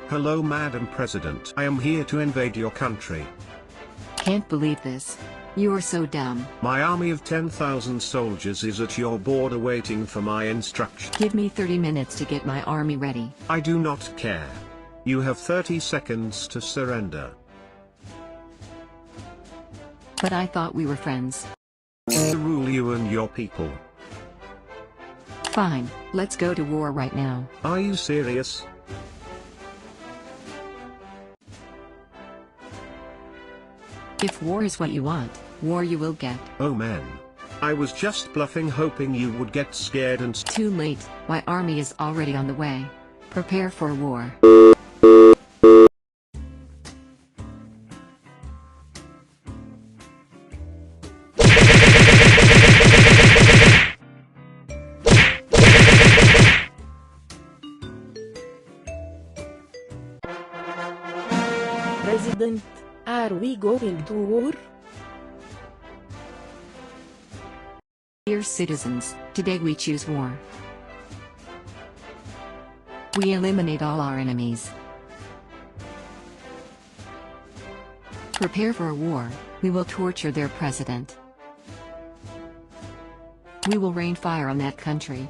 Hello, Madam President. I am here to invade your country. Can't believe this. You are so dumb. My army of 10,000 soldiers is at your border waiting for my instruction. Give me 30 minutes to get my army ready. I do not care. You have 30 seconds to surrender. But I thought we were friends. To rule you and your people. Fine, let's go to war right now. Are you serious? If war is what you want, war you will get. Oh man. I was just bluffing, hoping you would get scared and Too late, my army is already on the way. Prepare for war. President, are we going to war? Dear citizens, today we choose war. We eliminate all our enemies. Prepare for a war. We will torture their president. We will rain fire on that country.